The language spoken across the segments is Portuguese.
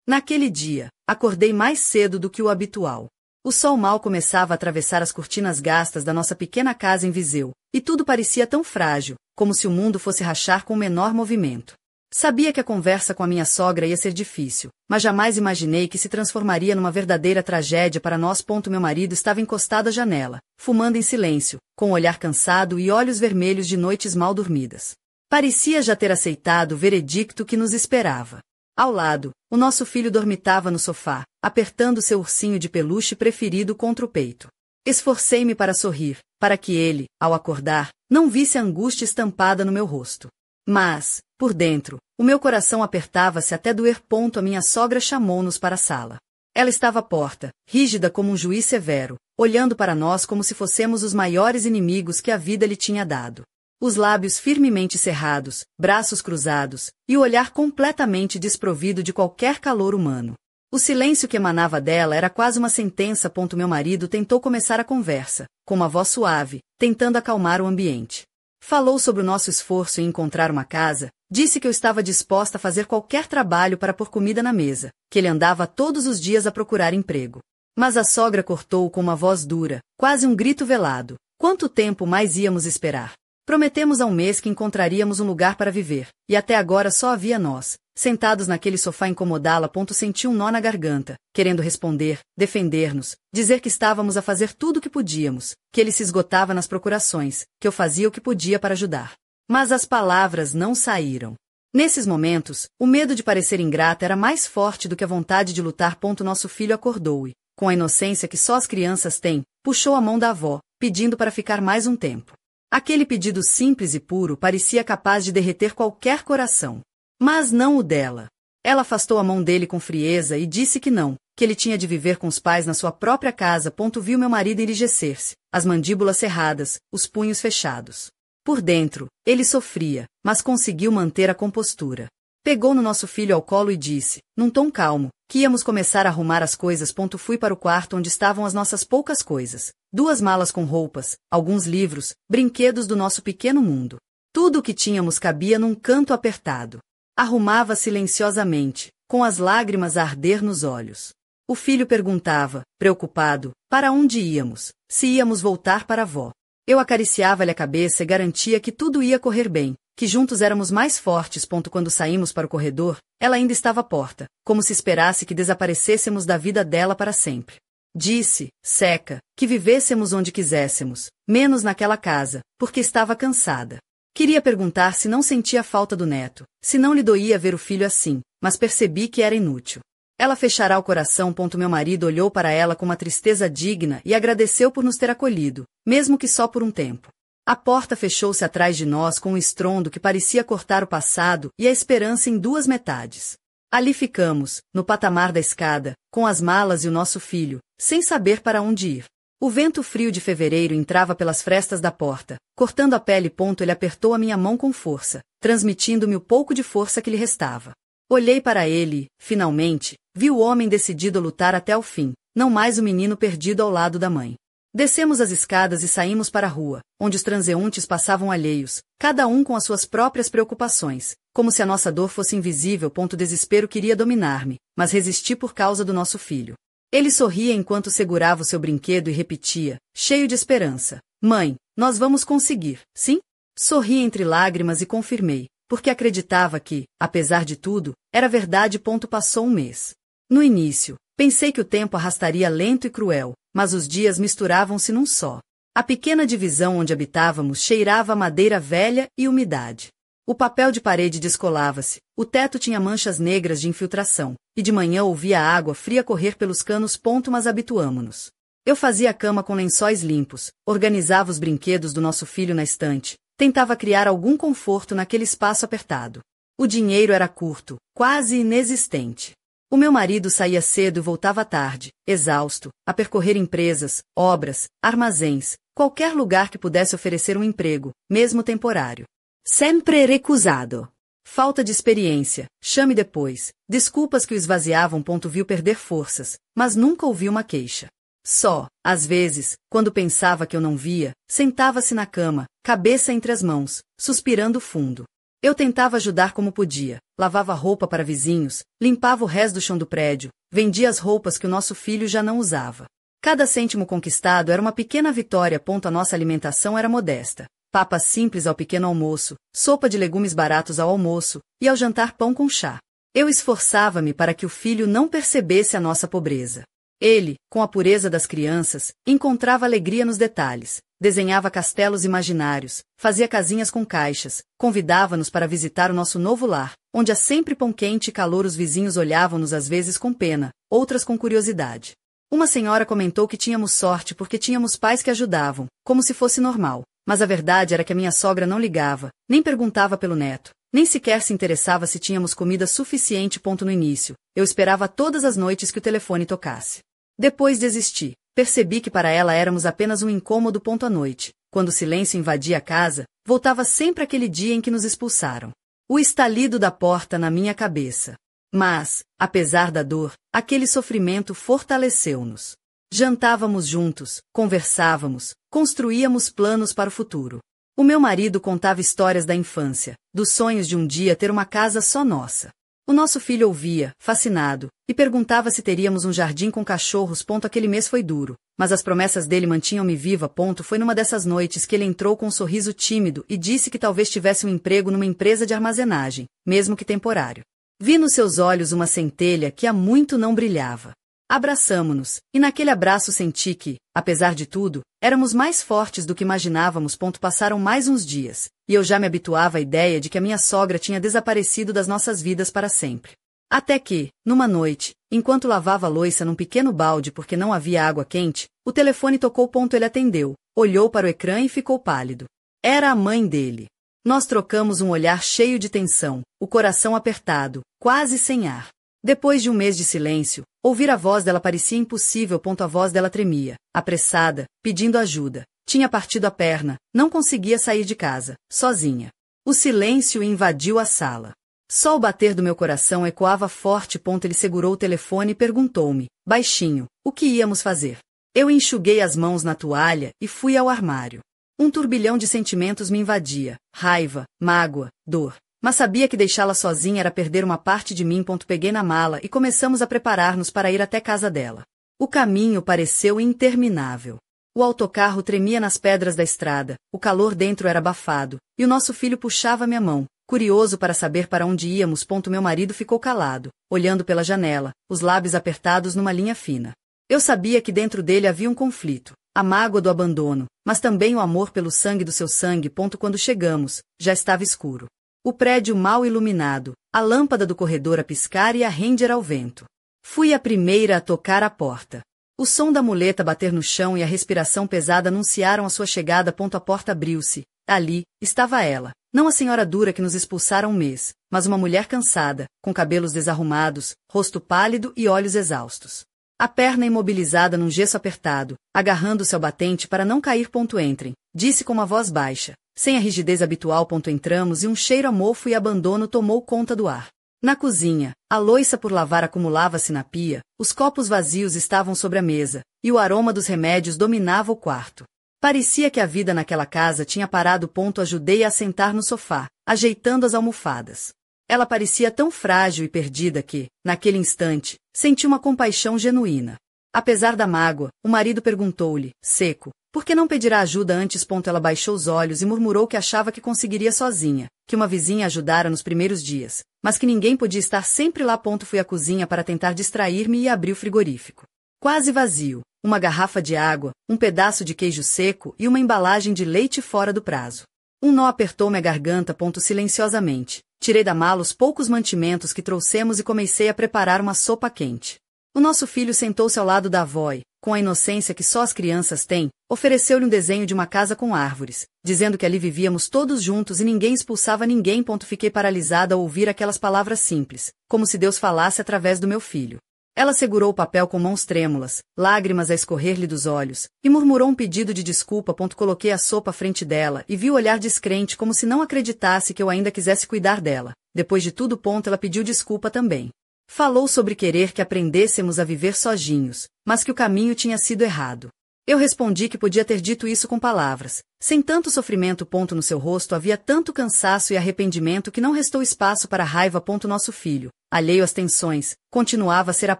Naquele dia, acordei mais cedo do que o habitual. O sol mal começava a atravessar as cortinas gastas da nossa pequena casa em Viseu, e tudo parecia tão frágil, como se o mundo fosse rachar com o menor movimento. Sabia que a conversa com a minha sogra ia ser difícil, mas jamais imaginei que se transformaria numa verdadeira tragédia para nós. Meu marido estava encostado à janela, fumando em silêncio, com o olhar cansado e olhos vermelhos de noites mal dormidas. Parecia já ter aceitado o veredicto que nos esperava. Ao lado, o nosso filho dormitava no sofá, apertando seu ursinho de peluche preferido contra o peito. Esforcei-me para sorrir, para que ele, ao acordar, não visse a angústia estampada no meu rosto. Mas, por dentro, o meu coração apertava-se até doer. A minha sogra chamou-nos para a sala. Ela estava à porta, rígida como um juiz severo, olhando para nós como se fôssemos os maiores inimigos que a vida lhe tinha dado. Os lábios firmemente cerrados, braços cruzados, e o olhar completamente desprovido de qualquer calor humano. O silêncio que emanava dela era quase uma sentença. Meu marido tentou começar a conversa, com uma voz suave, tentando acalmar o ambiente. Falou sobre o nosso esforço em encontrar uma casa, disse que eu estava disposta a fazer qualquer trabalho para pôr comida na mesa, que ele andava todos os dias a procurar emprego. Mas a sogra cortou com uma voz dura, quase um grito velado. Quanto tempo mais íamos esperar? Prometemos há um mês que encontraríamos um lugar para viver, e até agora só havia nós, sentados naquele sofá incomodá-la. Senti um nó na garganta, querendo responder, defender-nos, dizer que estávamos a fazer tudo o que podíamos, que ele se esgotava nas procurações, que eu fazia o que podia para ajudar. Mas as palavras não saíram. Nesses momentos, o medo de parecer ingrata era mais forte do que a vontade de lutar. Nosso filho acordou e, com a inocência que só as crianças têm, puxou a mão da avó, pedindo para ficar mais um tempo. Aquele pedido simples e puro parecia capaz de derreter qualquer coração. Mas não o dela. Ela afastou a mão dele com frieza e disse que não, que ele tinha de viver com os pais na sua própria casa. Viu meu marido enrijecer-se, as mandíbulas cerradas, os punhos fechados. Por dentro, ele sofria, mas conseguiu manter a compostura. Pegou no nosso filho ao colo e disse, num tom calmo, que íamos começar a arrumar as coisas. Fui para o quarto onde estavam as nossas poucas coisas. 2 malas com roupas, alguns livros, brinquedos do nosso pequeno mundo. Tudo o que tínhamos cabia num canto apertado. Arrumava silenciosamente, com as lágrimas a arder nos olhos. O filho perguntava, preocupado, para onde íamos, se íamos voltar para a avó. Eu acariciava-lhe a cabeça e garantia que tudo ia correr bem, que juntos éramos mais fortes. Quando saímos para o corredor, ela ainda estava à porta, como se esperasse que desaparecêssemos da vida dela para sempre. Disse, seca, que vivêssemos onde quiséssemos, menos naquela casa, porque estava cansada. Queria perguntar se não sentia falta do neto, se não lhe doía ver o filho assim, mas percebi que era inútil. Ela fechará o coração. Meu marido olhou para ela com uma tristeza digna e agradeceu por nos ter acolhido, mesmo que só por um tempo. A porta fechou-se atrás de nós com um estrondo que parecia cortar o passado e a esperança em 2 metades. Ali ficamos, no patamar da escada, com as malas e o nosso filho, sem saber para onde ir. O vento frio de fevereiro entrava pelas frestas da porta, cortando a pele. Ele apertou a minha mão com força, transmitindo-me o pouco de força que lhe restava. Olhei para ele e, finalmente, vi o homem decidido a lutar até o fim, não mais o menino perdido ao lado da mãe. Descemos as escadas e saímos para a rua, onde os transeuntes passavam alheios, cada um com as suas próprias preocupações, como se a nossa dor fosse invisível. O desespero queria dominar-me, mas resisti por causa do nosso filho. Ele sorria enquanto segurava o seu brinquedo e repetia, cheio de esperança, mãe, nós vamos conseguir, sim? Sorri entre lágrimas e confirmei, porque acreditava que, apesar de tudo, era verdade. Passou um mês. No início, pensei que o tempo arrastaria lento e cruel, mas os dias misturavam-se num só. A pequena divisão onde habitávamos cheirava a madeira velha e umidade. O papel de parede descolava-se, o teto tinha manchas negras de infiltração, e de manhã ouvia a água fria correr pelos canos. Mas habituamo-nos. Eu fazia a cama com lençóis limpos, organizava os brinquedos do nosso filho na estante, tentava criar algum conforto naquele espaço apertado. O dinheiro era curto, quase inexistente. O meu marido saía cedo e voltava tarde, exausto, a percorrer empresas, obras, armazéns, qualquer lugar que pudesse oferecer um emprego, mesmo temporário. Sempre recusado. Falta de experiência, chame depois, desculpas que o esvaziavam. Viu perder forças, mas nunca ouvi uma queixa. Só, às vezes, quando pensava que eu não via, sentava-se na cama, cabeça entre as mãos, suspirando fundo. Eu tentava ajudar como podia, lavava roupa para vizinhos, limpava o resto do chão do prédio, vendia as roupas que o nosso filho já não usava. Cada cêntimo conquistado era uma pequena vitória. A nossa alimentação era modesta. Papas simples ao pequeno almoço, sopa de legumes baratos ao almoço, e ao jantar pão com chá. Eu esforçava-me para que o filho não percebesse a nossa pobreza. Ele, com a pureza das crianças, encontrava alegria nos detalhes, desenhava castelos imaginários, fazia casinhas com caixas, convidava-nos para visitar o nosso novo lar, onde há sempre pão quente e calor. Os vizinhos olhavam-nos às vezes com pena, outras com curiosidade. Uma senhora comentou que tínhamos sorte porque tínhamos pais que ajudavam, como se fosse normal, mas a verdade era que a minha sogra não ligava, nem perguntava pelo neto, nem sequer se interessava se tínhamos comida suficiente. No início, eu esperava todas as noites que o telefone tocasse. Depois desisti. Percebi que para ela éramos apenas um incômodo. À noite, quando o silêncio invadia a casa, voltava sempre aquele dia em que nos expulsaram. O estalido da porta na minha cabeça. Mas, apesar da dor, aquele sofrimento fortaleceu-nos. Jantávamos juntos, conversávamos, construíamos planos para o futuro. O meu marido contava histórias da infância, dos sonhos de um dia ter uma casa só nossa. O nosso filho ouvia, fascinado, e perguntava se teríamos um jardim com cachorros. Aquele mês foi duro, mas as promessas dele mantinham-me viva. Foi numa dessas noites que ele entrou com um sorriso tímido e disse que talvez tivesse um emprego numa empresa de armazenagem, mesmo que temporário. Vi nos seus olhos uma centelha que há muito não brilhava. Abraçamo-nos, e naquele abraço senti que, apesar de tudo, éramos mais fortes do que imaginávamos. Passaram mais uns dias, e eu já me habituava à ideia de que a minha sogra tinha desaparecido das nossas vidas para sempre. Até que, numa noite, enquanto lavava a louça num pequeno balde porque não havia água quente, o telefone tocou. Ele atendeu, olhou para o ecrã e ficou pálido. Era a mãe dele. Nós trocamos um olhar cheio de tensão, o coração apertado, quase sem ar. Depois de um mês de silêncio, ouvir a voz dela parecia impossível. A voz dela tremia, apressada, pedindo ajuda. Tinha partido a perna, não conseguia sair de casa, sozinha. O silêncio invadiu a sala. Só o bater do meu coração ecoava forte. Ele segurou o telefone e perguntou-me, baixinho, o que íamos fazer. Eu enxuguei as mãos na toalha e fui ao armário. Um turbilhão de sentimentos me invadia, raiva, mágoa, dor. Mas sabia que deixá-la sozinha era perder uma parte de mim. Peguei na mala e começamos a preparar-nos para ir até casa dela. O caminho pareceu interminável. O autocarro tremia nas pedras da estrada, o calor dentro era abafado, e o nosso filho puxava minha mão, curioso para saber para onde íamos. Meu marido ficou calado, olhando pela janela, os lábios apertados numa linha fina. Eu sabia que dentro dele havia um conflito, a mágoa do abandono, mas também o amor pelo sangue do seu sangue. Quando chegamos, já estava escuro. O prédio mal iluminado, a lâmpada do corredor a piscar e a Ranger ao vento. Fui a primeira a tocar a porta. O som da muleta bater no chão e a respiração pesada anunciaram a sua chegada. A porta abriu-se. Ali, estava ela, não a senhora dura que nos expulsara um mês, mas uma mulher cansada, com cabelos desarrumados, rosto pálido e olhos exaustos. A perna imobilizada num gesso apertado, agarrando-se ao batente para não cair. Entrem, disse com uma voz baixa. Sem a rigidez habitual. Entramos e um cheiro a mofo e abandono tomou conta do ar. Na cozinha, a louça por lavar acumulava-se na pia, os copos vazios estavam sobre a mesa, e o aroma dos remédios dominava o quarto. Parecia que a vida naquela casa tinha parado. Ajudei-a a sentar no sofá, ajeitando as almofadas. Ela parecia tão frágil e perdida que, naquele instante, senti uma compaixão genuína. Apesar da mágoa, o marido perguntou-lhe, seco, por que não pedirá ajuda antes? Ela baixou os olhos e murmurou que achava que conseguiria sozinha, que uma vizinha ajudara nos primeiros dias, mas que ninguém podia estar sempre lá. Fui à cozinha para tentar distrair-me e abri o frigorífico. Quase vazio, uma garrafa de água, um pedaço de queijo seco e uma embalagem de leite fora do prazo. Um nó apertou-me a garganta. Silenciosamente, tirei da mala os poucos mantimentos que trouxemos e comecei a preparar uma sopa quente. O nosso filho sentou-se ao lado da avó e, com a inocência que só as crianças têm, ofereceu-lhe um desenho de uma casa com árvores, dizendo que ali vivíamos todos juntos e ninguém expulsava ninguém. Fiquei paralisada ao ouvir aquelas palavras simples, como se Deus falasse através do meu filho. Ela segurou o papel com mãos trêmulas, lágrimas a escorrer-lhe dos olhos, e murmurou um pedido de desculpa. Coloquei a sopa à frente dela e vi o olhar descrente como se não acreditasse que eu ainda quisesse cuidar dela. Depois de tudo. Ela pediu desculpa também. Falou sobre querer que aprendêssemos a viver sozinhos, mas que o caminho tinha sido errado. Eu respondi que podia ter dito isso com palavras. Sem tanto sofrimento. No seu rosto havia tanto cansaço e arrependimento que não restou espaço para raiva. Nosso filho, alheio às tensões, continuava a ser a...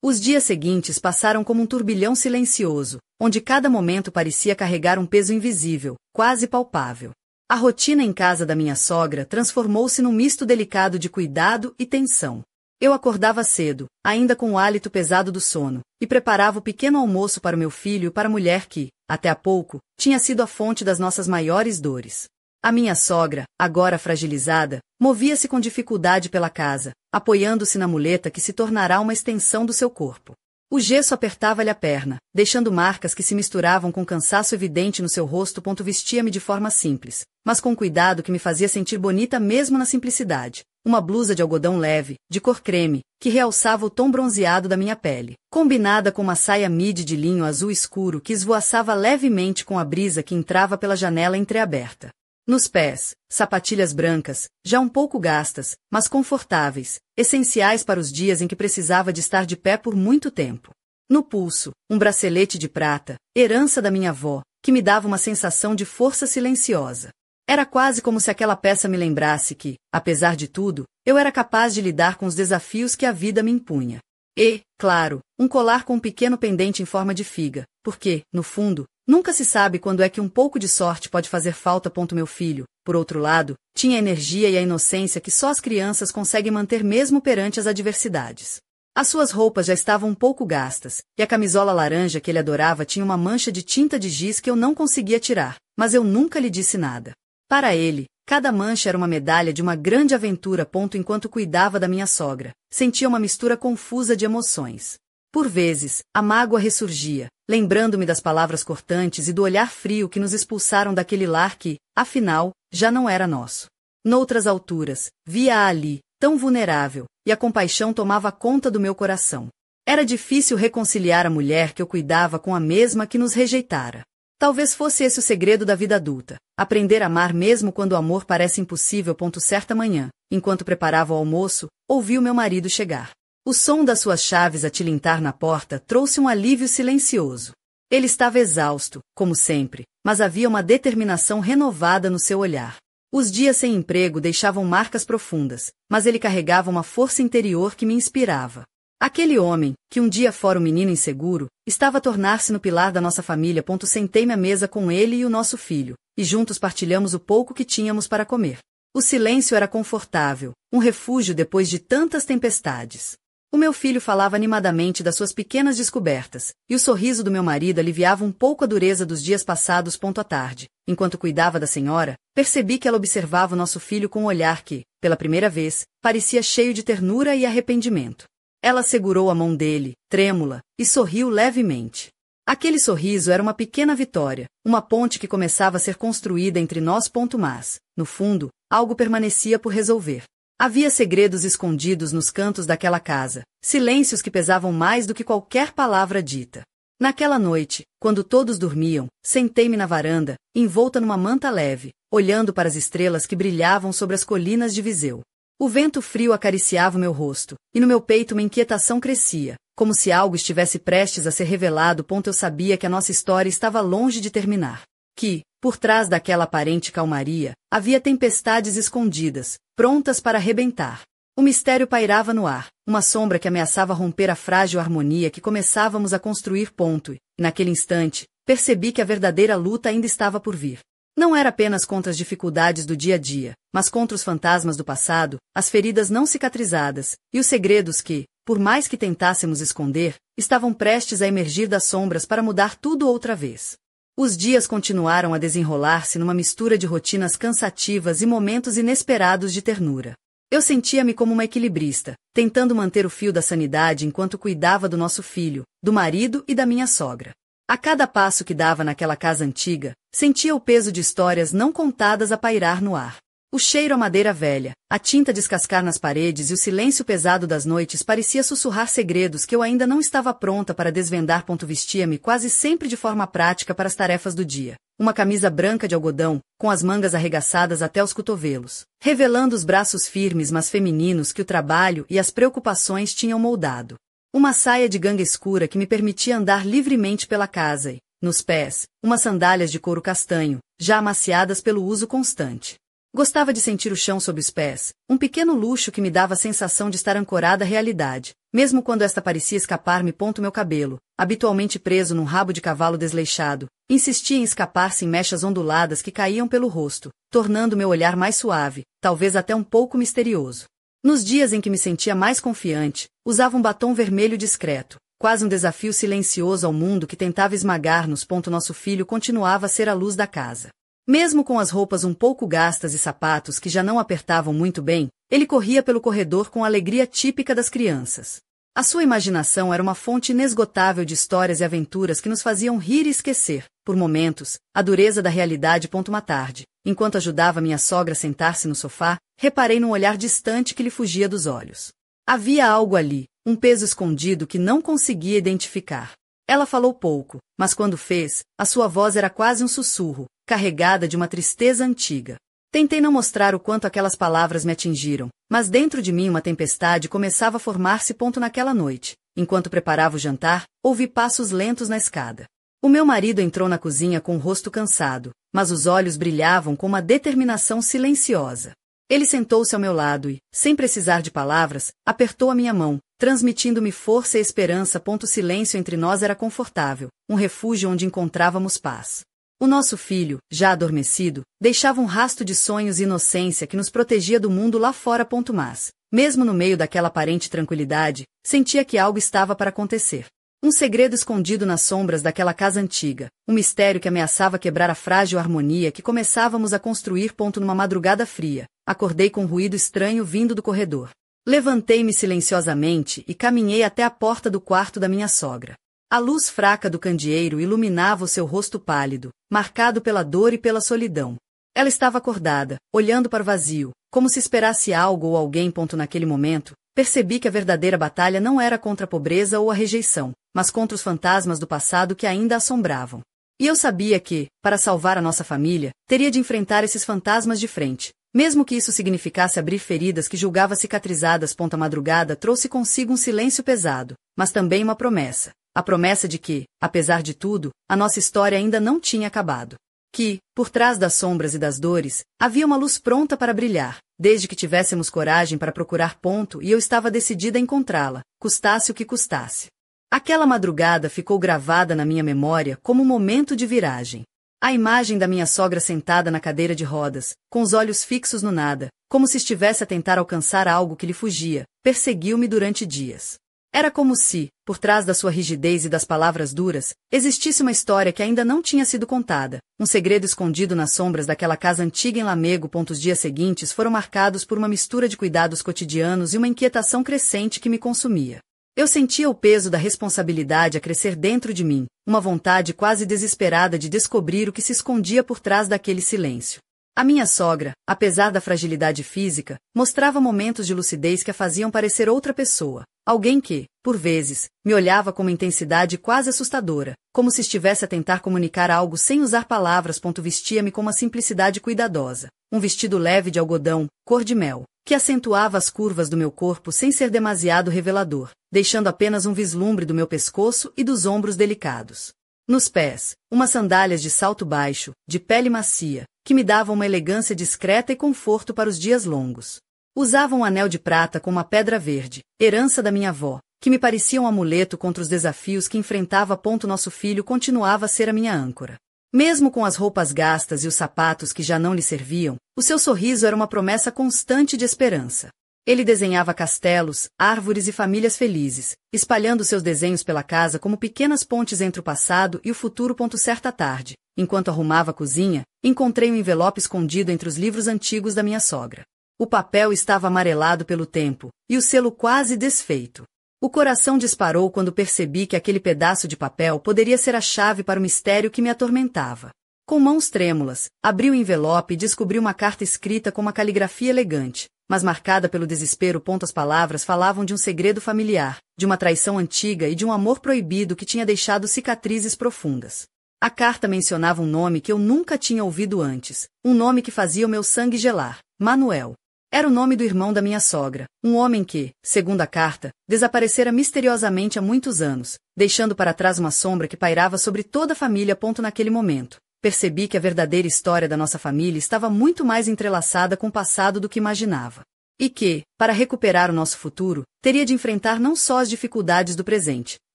Os dias seguintes passaram como um turbilhão silencioso, onde cada momento parecia carregar um peso invisível, quase palpável. A rotina em casa da minha sogra transformou-se num misto delicado de cuidado e tensão. Eu acordava cedo, ainda com o hálito pesado do sono, e preparava o pequeno almoço para o meu filho e para a mulher que, até há pouco, tinha sido a fonte das nossas maiores dores. A minha sogra, agora fragilizada, movia-se com dificuldade pela casa, apoiando-se na muleta que se tornará uma extensão do seu corpo. O gesso apertava-lhe a perna, deixando marcas que se misturavam com cansaço evidente no seu rosto. Vestia-me de forma simples, mas com cuidado que me fazia sentir bonita mesmo na simplicidade. Uma blusa de algodão leve, de cor creme, que realçava o tom bronzeado da minha pele, combinada com uma saia midi de linho azul escuro que esvoaçava levemente com a brisa que entrava pela janela entreaberta. Nos pés, sapatilhas brancas, já um pouco gastas, mas confortáveis, essenciais para os dias em que precisava de estar de pé por muito tempo. No pulso, um bracelete de prata, herança da minha avó, que me dava uma sensação de força silenciosa. Era quase como se aquela peça me lembrasse que, apesar de tudo, eu era capaz de lidar com os desafios que a vida me impunha. E, claro, um colar com um pequeno pendente em forma de figa, porque, no fundo, nunca se sabe quando é que um pouco de sorte pode fazer falta. Meu filho, por outro lado, tinha a energia e a inocência que só as crianças conseguem manter mesmo perante as adversidades. As suas roupas já estavam um pouco gastas, e a camisola laranja que ele adorava tinha uma mancha de tinta de giz que eu não conseguia tirar, mas eu nunca lhe disse nada. Para ele, cada mancha era uma medalha de uma grande aventura. Enquanto cuidava da minha sogra, sentia uma mistura confusa de emoções. Por vezes, a mágoa ressurgia, lembrando-me das palavras cortantes e do olhar frio que nos expulsaram daquele lar que, afinal, já não era nosso. Noutras alturas, via-a ali, tão vulnerável, e a compaixão tomava conta do meu coração. Era difícil reconciliar a mulher que eu cuidava com a mesma que nos rejeitara. Talvez fosse esse o segredo da vida adulta, aprender a amar mesmo quando o amor parece impossível. Certa manhã, enquanto preparava o almoço, ouvi o meu marido chegar. O som das suas chaves a tilintar na porta trouxe um alívio silencioso. Ele estava exausto, como sempre, mas havia uma determinação renovada no seu olhar. Os dias sem emprego deixavam marcas profundas, mas ele carregava uma força interior que me inspirava. Aquele homem, que um dia fora um menino inseguro, estava a tornar-se no pilar da nossa família. Sentei-me à mesa com ele e o nosso filho, e juntos partilhamos o pouco que tínhamos para comer. O silêncio era confortável, um refúgio depois de tantas tempestades. O meu filho falava animadamente das suas pequenas descobertas, e o sorriso do meu marido aliviava um pouco a dureza dos dias passados. À tarde, enquanto cuidava da senhora, percebi que ela observava o nosso filho com um olhar que, pela primeira vez, parecia cheio de ternura e arrependimento. Ela segurou a mão dele, trêmula, e sorriu levemente. Aquele sorriso era uma pequena vitória, uma ponte que começava a ser construída entre nós. Mas, no fundo, algo permanecia por resolver. Havia segredos escondidos nos cantos daquela casa, silêncios que pesavam mais do que qualquer palavra dita. Naquela noite, quando todos dormiam, sentei-me na varanda, envolta numa manta leve, olhando para as estrelas que brilhavam sobre as colinas de Viseu. O vento frio acariciava o meu rosto, e no meu peito uma inquietação crescia, como se algo estivesse prestes a ser revelado. Eu sabia que a nossa história estava longe de terminar. Que, por trás daquela aparente calmaria, havia tempestades escondidas, prontas para arrebentar. O mistério pairava no ar, uma sombra que ameaçava romper a frágil harmonia que começávamos a construir. E, naquele instante, percebi que a verdadeira luta ainda estava por vir. Não era apenas contra as dificuldades do dia a dia, mas contra os fantasmas do passado, as feridas não cicatrizadas, e os segredos que, por mais que tentássemos esconder, estavam prestes a emergir das sombras para mudar tudo outra vez. Os dias continuaram a desenrolar-se numa mistura de rotinas cansativas e momentos inesperados de ternura. Eu sentia-me como uma equilibrista, tentando manter o fio da sanidade enquanto cuidava do nosso filho, do marido e da minha sogra. A cada passo que dava naquela casa antiga, sentia o peso de histórias não contadas a pairar no ar. O cheiro a madeira velha, a tinta descascar nas paredes e o silêncio pesado das noites parecia sussurrar segredos que eu ainda não estava pronta para desvendar. Vestia-me quase sempre de forma prática para as tarefas do dia. Uma camisa branca de algodão, com as mangas arregaçadas até os cotovelos, revelando os braços firmes mas femininos que o trabalho e as preocupações tinham moldado. Uma saia de ganga escura que me permitia andar livremente pela casa e, Nos pés, umas sandálias de couro castanho, já amaciadas pelo uso constante. Gostava de sentir o chão sob os pés, um pequeno luxo que me dava a sensação de estar ancorada à realidade, mesmo quando esta parecia escapar-me. Meu cabelo, habitualmente preso num rabo de cavalo desleixado, insistia em escapar-se em mechas onduladas que caíam pelo rosto, tornando meu olhar mais suave, talvez até um pouco misterioso. Nos dias em que me sentia mais confiante, usava um batom vermelho discreto, quase um desafio silencioso ao mundo que tentava esmagar-nos. Nosso filho continuava a ser a luz da casa. Mesmo com as roupas um pouco gastas e sapatos que já não apertavam muito bem, ele corria pelo corredor com a alegria típica das crianças. A sua imaginação era uma fonte inesgotável de histórias e aventuras que nos faziam rir e esquecer, por momentos, a dureza da realidade. Uma tarde, enquanto ajudava minha sogra a sentar-se no sofá, reparei num olhar distante que lhe fugia dos olhos. Havia algo ali, um peso escondido que não conseguia identificar. Ela falou pouco, mas quando fez, a sua voz era quase um sussurro, carregada de uma tristeza antiga. Tentei não mostrar o quanto aquelas palavras me atingiram, mas dentro de mim uma tempestade começava a formar-se. Naquela noite, enquanto preparava o jantar, ouvi passos lentos na escada. O meu marido entrou na cozinha com o rosto cansado, mas os olhos brilhavam com uma determinação silenciosa. Ele sentou-se ao meu lado e, sem precisar de palavras, apertou a minha mão, transmitindo-me força e esperança. O silêncio entre nós era confortável, um refúgio onde encontrávamos paz. O nosso filho, já adormecido, deixava um rasto de sonhos e inocência que nos protegia do mundo lá fora. Mas, mesmo no meio daquela aparente tranquilidade, sentia que algo estava para acontecer. Um segredo escondido nas sombras daquela casa antiga, um mistério que ameaçava quebrar a frágil harmonia que começávamos a construir. Numa madrugada fria, acordei com um ruído estranho vindo do corredor. Levantei-me silenciosamente e caminhei até a porta do quarto da minha sogra. A luz fraca do candeeiro iluminava o seu rosto pálido, marcado pela dor e pela solidão. Ela estava acordada, olhando para o vazio, como se esperasse algo ou alguém. Naquele momento, percebi que a verdadeira batalha não era contra a pobreza ou a rejeição, mas contra os fantasmas do passado que ainda a assombravam. E eu sabia que, para salvar a nossa família, teria de enfrentar esses fantasmas de frente, mesmo que isso significasse abrir feridas que julgava cicatrizadas. A madrugada trouxe consigo um silêncio pesado, mas também uma promessa. A promessa de que, apesar de tudo, a nossa história ainda não tinha acabado. Que, por trás das sombras e das dores, havia uma luz pronta para brilhar, desde que tivéssemos coragem para procurar. E eu estava decidida a encontrá-la, custasse o que custasse. Aquela madrugada ficou gravada na minha memória como um momento de viragem. A imagem da minha sogra sentada na cadeira de rodas, com os olhos fixos no nada, como se estivesse a tentar alcançar algo que lhe fugia, perseguiu-me durante dias. Era como se, por trás da sua rigidez e das palavras duras, existisse uma história que ainda não tinha sido contada, um segredo escondido nas sombras daquela casa antiga em Lamego. Os dias seguintes foram marcados por uma mistura de cuidados cotidianos e uma inquietação crescente que me consumia. Eu sentia o peso da responsabilidade a crescer dentro de mim, uma vontade quase desesperada de descobrir o que se escondia por trás daquele silêncio. A minha sogra, apesar da fragilidade física, mostrava momentos de lucidez que a faziam parecer outra pessoa. Alguém que, por vezes, me olhava com uma intensidade quase assustadora, como se estivesse a tentar comunicar algo sem usar palavras. Vestia-me com uma simplicidade cuidadosa, um vestido leve de algodão, cor de mel, que acentuava as curvas do meu corpo sem ser demasiado revelador, deixando apenas um vislumbre do meu pescoço e dos ombros delicados. Nos pés, umas sandálias de salto baixo, de pele macia, que me davam uma elegância discreta e conforto para os dias longos. Usava um anel de prata com uma pedra verde, herança da minha avó, que me parecia um amuleto contra os desafios que enfrentava. Nosso filho continuava a ser a minha âncora. Mesmo com as roupas gastas e os sapatos que já não lhe serviam, o seu sorriso era uma promessa constante de esperança. Ele desenhava castelos, árvores e famílias felizes, espalhando seus desenhos pela casa como pequenas pontes entre o passado e o futuro. Certa tarde, enquanto arrumava a cozinha, encontrei um envelope escondido entre os livros antigos da minha sogra. O papel estava amarelado pelo tempo, e o selo quase desfeito. O coração disparou quando percebi que aquele pedaço de papel poderia ser a chave para o mistério que me atormentava. Com mãos trêmulas, abri o envelope e descobri uma carta escrita com uma caligrafia elegante, mas marcada pelo desespero. As palavras falavam de um segredo familiar, de uma traição antiga e de um amor proibido que tinha deixado cicatrizes profundas. A carta mencionava um nome que eu nunca tinha ouvido antes, um nome que fazia o meu sangue gelar: Manuel. Era o nome do irmão da minha sogra, um homem que, segundo a carta, desaparecera misteriosamente há muitos anos, deixando para trás uma sombra que pairava sobre toda a família. Naquele momento, percebi que a verdadeira história da nossa família estava muito mais entrelaçada com o passado do que imaginava. E que, para recuperar o nosso futuro, teria de enfrentar não só as dificuldades do presente,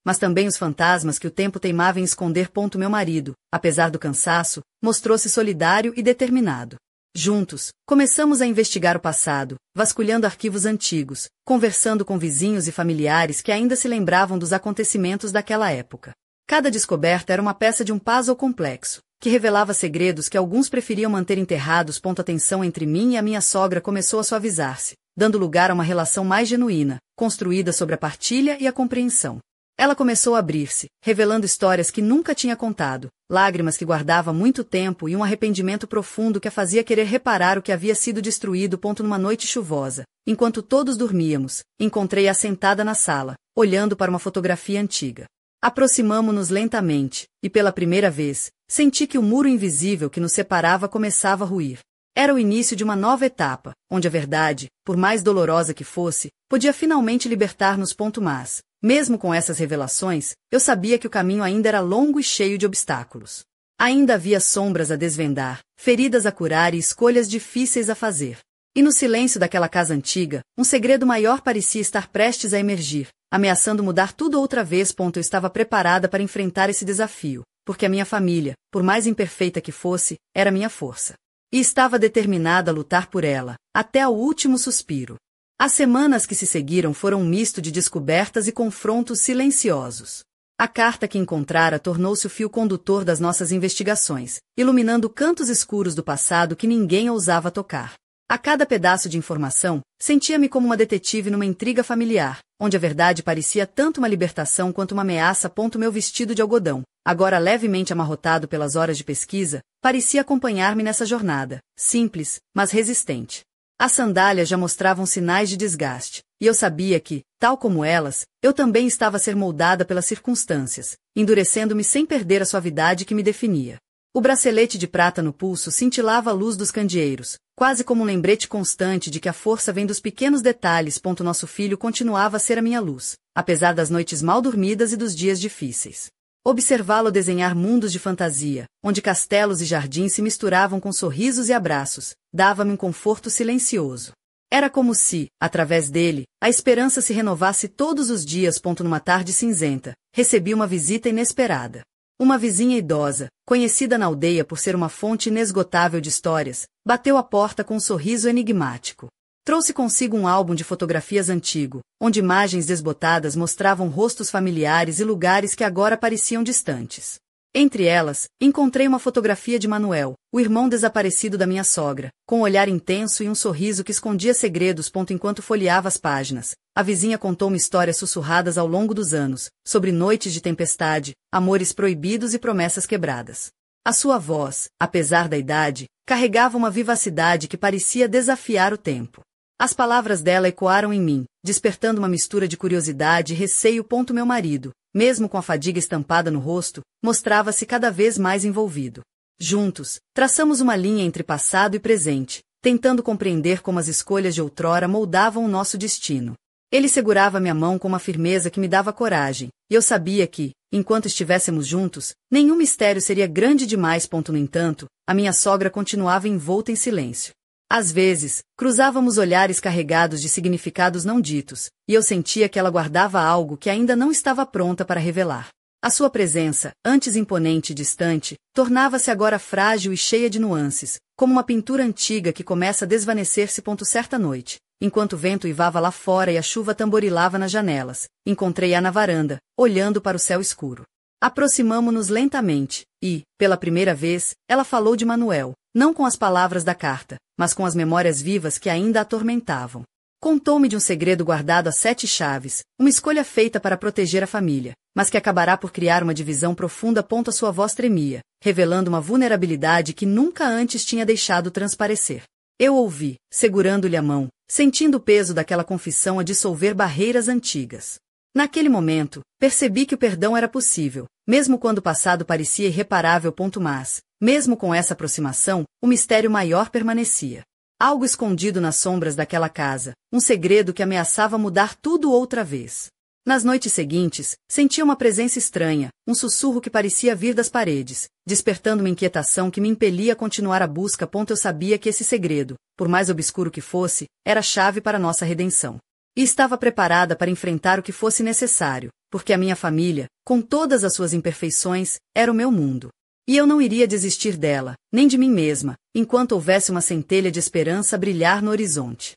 mas também os fantasmas que o tempo teimava em esconder. Meu marido, apesar do cansaço, mostrou-se solidário e determinado. Juntos, começamos a investigar o passado, vasculhando arquivos antigos, conversando com vizinhos e familiares que ainda se lembravam dos acontecimentos daquela época. Cada descoberta era uma peça de um puzzle complexo, que revelava segredos que alguns preferiam manter enterrados. A tensão entre mim e a minha sogra começou a suavizar-se, dando lugar a uma relação mais genuína, construída sobre a partilha e a compreensão. Ela começou a abrir-se, revelando histórias que nunca tinha contado, lágrimas que guardava há muito tempo e um arrependimento profundo que a fazia querer reparar o que havia sido destruído. Numa noite chuvosa, enquanto todos dormíamos, encontrei-a sentada na sala, olhando para uma fotografia antiga. Aproximamo-nos lentamente, e pela primeira vez, senti que o muro invisível que nos separava começava a ruir. Era o início de uma nova etapa, onde a verdade, por mais dolorosa que fosse, podia finalmente libertar-nos. Mas, mesmo com essas revelações, eu sabia que o caminho ainda era longo e cheio de obstáculos. Ainda havia sombras a desvendar, feridas a curar e escolhas difíceis a fazer. E no silêncio daquela casa antiga, um segredo maior parecia estar prestes a emergir, ameaçando mudar tudo outra vez. Eu estava preparada para enfrentar esse desafio, porque a minha família, por mais imperfeita que fosse, era minha força. E estava determinada a lutar por ela, até o último suspiro. As semanas que se seguiram foram um misto de descobertas e confrontos silenciosos. A carta que encontrara tornou-se o fio condutor das nossas investigações, iluminando cantos escuros do passado que ninguém ousava tocar. A cada pedaço de informação, sentia-me como uma detetive numa intriga familiar, onde a verdade parecia tanto uma libertação quanto uma ameaça. Meu vestido de algodão, agora levemente amarrotado pelas horas de pesquisa, parecia acompanhar-me nessa jornada, simples, mas resistente. As sandálias já mostravam sinais de desgaste, e eu sabia que, tal como elas, eu também estava a ser moldada pelas circunstâncias, endurecendo-me sem perder a suavidade que me definia. O bracelete de prata no pulso cintilava a luz dos candeeiros, quase como um lembrete constante de que a força vem dos pequenos detalhes. Nosso filho continuava a ser a minha luz, apesar das noites mal dormidas e dos dias difíceis. Observá-lo desenhar mundos de fantasia, onde castelos e jardins se misturavam com sorrisos e abraços, dava-me um conforto silencioso. Era como se, através dele, a esperança se renovasse todos os dias. Numa tarde cinzenta, recebi uma visita inesperada. Uma vizinha idosa, conhecida na aldeia por ser uma fonte inesgotável de histórias, bateu à porta com um sorriso enigmático. Trouxe consigo um álbum de fotografias antigo, onde imagens desbotadas mostravam rostos familiares e lugares que agora pareciam distantes. Entre elas, encontrei uma fotografia de Manuel, o irmão desaparecido da minha sogra, com um olhar intenso e um sorriso que escondia segredos. Enquanto folheava as páginas, a vizinha contou-me histórias sussurradas ao longo dos anos, sobre noites de tempestade, amores proibidos e promessas quebradas. A sua voz, apesar da idade, carregava uma vivacidade que parecia desafiar o tempo. As palavras dela ecoaram em mim, despertando uma mistura de curiosidade e receio. Meu marido, mesmo com a fadiga estampada no rosto, mostrava-se cada vez mais envolvido. Juntos, traçamos uma linha entre passado e presente, tentando compreender como as escolhas de outrora moldavam o nosso destino. Ele segurava minha mão com uma firmeza que me dava coragem, e eu sabia que, enquanto estivéssemos juntos, nenhum mistério seria grande demais. No entanto, a minha sogra continuava envolta em silêncio. Às vezes, cruzávamos olhares carregados de significados não ditos, e eu sentia que ela guardava algo que ainda não estava pronta para revelar. A sua presença, antes imponente e distante, tornava-se agora frágil e cheia de nuances, como uma pintura antiga que começa a desvanecer-se. Certa noite, enquanto o vento uivava lá fora e a chuva tamborilava nas janelas, encontrei-a na varanda, olhando para o céu escuro. Aproximamo-nos lentamente, e, pela primeira vez, ela falou de Manuel, não com as palavras da carta, mas com as memórias vivas que ainda a atormentavam. Contou-me de um segredo guardado a 7 chaves, uma escolha feita para proteger a família, mas que acabará por criar uma divisão profunda. A sua voz tremia, revelando uma vulnerabilidade que nunca antes tinha deixado transparecer. Eu ouvi, segurando-lhe a mão, sentindo o peso daquela confissão a dissolver barreiras antigas. Naquele momento, percebi que o perdão era possível, mesmo quando o passado parecia irreparável. Mas, mesmo com essa aproximação, o mistério maior permanecia. Algo escondido nas sombras daquela casa, um segredo que ameaçava mudar tudo outra vez. Nas noites seguintes, sentia uma presença estranha, um sussurro que parecia vir das paredes, despertando uma inquietação que me impelia a continuar a busca. Eu sabia que esse segredo, por mais obscuro que fosse, era a chave para nossa redenção. E estava preparada para enfrentar o que fosse necessário, porque a minha família, com todas as suas imperfeições, era o meu mundo. E eu não iria desistir dela, nem de mim mesma, enquanto houvesse uma centelha de esperança brilhar no horizonte.